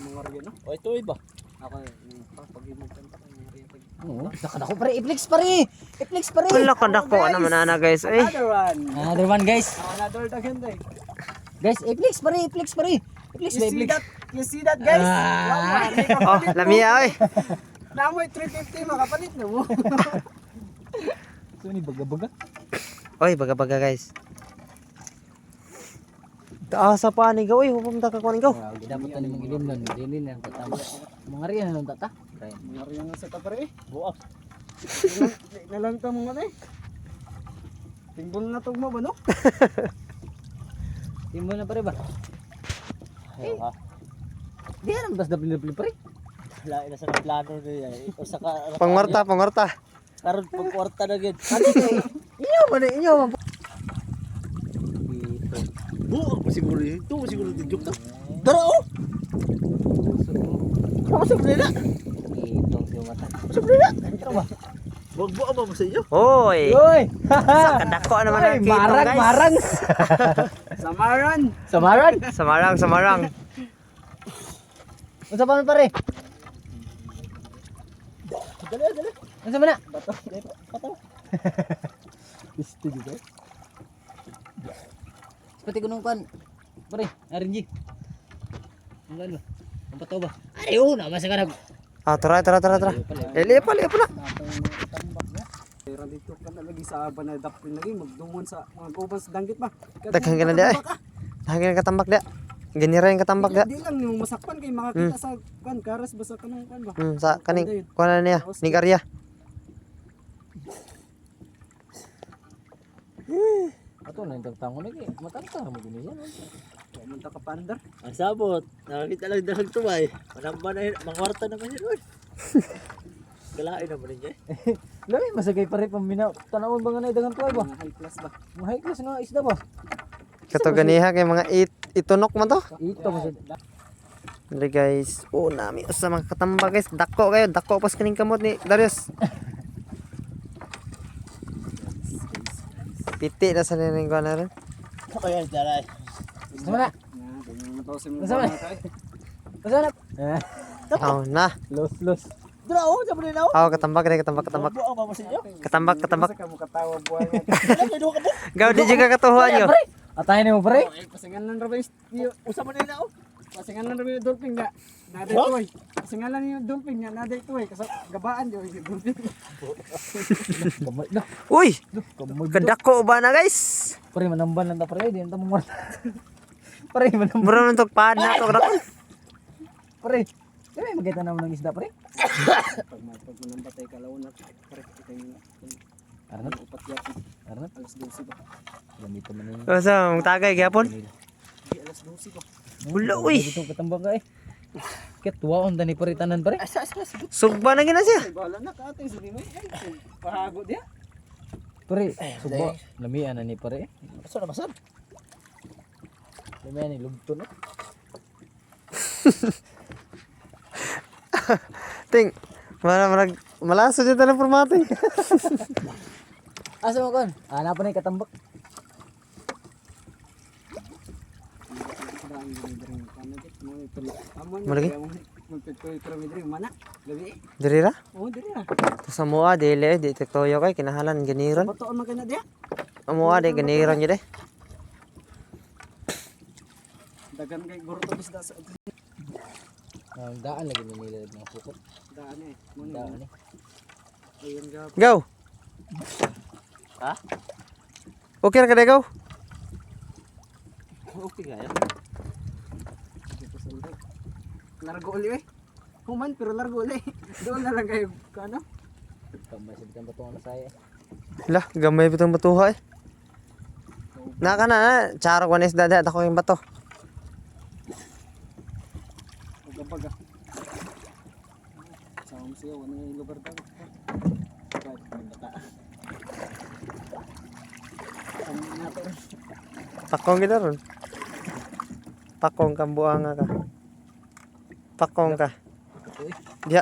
mga riyan no. O ito iba. Ako pag imong kanta kay riyan pag. Oo, nakadako pare, i-flex pare. I-flex pare. Wala kadako naman ana guys. Eh. Another one. Another one guys. Another daghan day. Guys, i-flex pare, i-flex pare. I-flex ba, i-flex. You see that guys? Oh, lamiya oy. Namoy 350 makapalit na mo. So ni baga-baga. Oy, baga-baga guys. Taasa pa ni gaw, hukumta ka kuan gaw. Dapat tani mong ilim nun, dili lang tatama. Mga riyan nun tata. Mga riyan sa tapare eh. Buak. Nalanta mo man eh. Tingbol na tugma ba no? Timbo na pare ba? Ha. Di alam bas dapli pare. Lain na sa plano niya. Ito sa Pangorta, pangorta. karon pagkwarta na gid. Inyo man, inyo man. Buang pa siguro ito, siguro joke to. Tara oh. Kamu sebenarnya? Itong si mata. Sebenarnya? Wag buang ba sa iyo? Hoy. Yoy! Sa kadako naman ang kita Marang, guys. marang. Samaran. Samaran. Samarang, samarang. Unsa pa man pare? Dali, dali. Unsa man na? Bato, bato. Gusto juga. Seperti gunung kan. Pare, RNG. Ang lalo. Ang pato ba? Ayo, na masa ka nag. Ah, tara. Lepa na. Pero dito ka na lagi sa aba na dapin lagi magdungon sa mga guban sa danggit ba. Daghan ka na dia. Daghan ka tambak dia. Ganira yung katambak dia. Di lang yung masakpan kay makakita sa kan karas basta kanang kan ba. Sa kaning kuan niya, ni Garya. Ato na yung tango lagi. Matanta mo gini yan. Kaya man ta ka pandar. Ang sabot. Nakakita lang dalag tuway. Manamba na mangwarta naman yun. Uy. Kalain naman niya. Lami masagay pare pambina. Tanawon ba nga na idagan tuway ba? Mga high class ba. Mga high class nga isda ba? Kato ganiha kay mga itunok man to. Ito mo sa Dali guys. Oh, nami usa mga katambak guys. Dako kayo, dako pas kaning kamot ni Darius. Piti na sa nining kuan na rin. Kaya dala. Gusto mo na? Unsa man? Gusto na? Oh, na. Los. Dra oh, sa man na. Oh, katambak. Buang ba sa iyo? Katambak. Ka mo katawa buhay. Kaya do ka po. Gaw di juga katuhuan yo. Atayin mo pare. Pasingalan ra ba yung Usa man na oh. pasingalan ra ba yung dolphin nga. Naday tuway. Pasingalan yung dolphin nga naday tuway kasi gabaan yo yung dolphin. Kamay na. Uy, Kamay. kadako ba na guys? Pare manamban lang ta pare, di enta mo. Pare manamban. Bro nang tugpad na to kadako. Pare. Kaya magkita naman ng isda pare. Pag nang batay kalawon na pare kita yung Arnat, upat yapi. arnat. Alas 12 ba? Gamito man ni. Usa mong tagay gyapon. Di alas 12 ba? Wala uy. Ito katambang ka eh. Ket tuwaon tani pare tanan pare. Asa. Sugba na gina siya. Ay bahala na ka ate sa di mo. Pahago dia. Pare, subo. Lamian na ni pare. Asa na masab? Lamian ni lugto no. Ting, malaso dito na formating. Asa mo kon? Ana pa ni katambak. Malagi? Mana? Gabi. Diri ra? Oh, diri na. Sa mua dili di toyo kay kinahalan ganiran. Bato man kana dia. Mua di ganiran jud eh. Dagan kay guro to bisda sa Ang daan lagi ni nila mga pukot. daan eh. Daan eh. Ayun ga. Go. Ha? Okay ra ka go. Okay kaya. Largo uli eh. Human pero largo uli. Doon na lang kayo kano. Kamay sa bitang bato na saya. Lah, gamay bitong batuha eh. Naka na, charo ko na isda dako yung bato. Pagkabaga. Sama siya wala yung lugar daw. Kahit bata. Ang nato. Pakong kita ron. Pakong ka buanga ka. Pakong ka. Ya.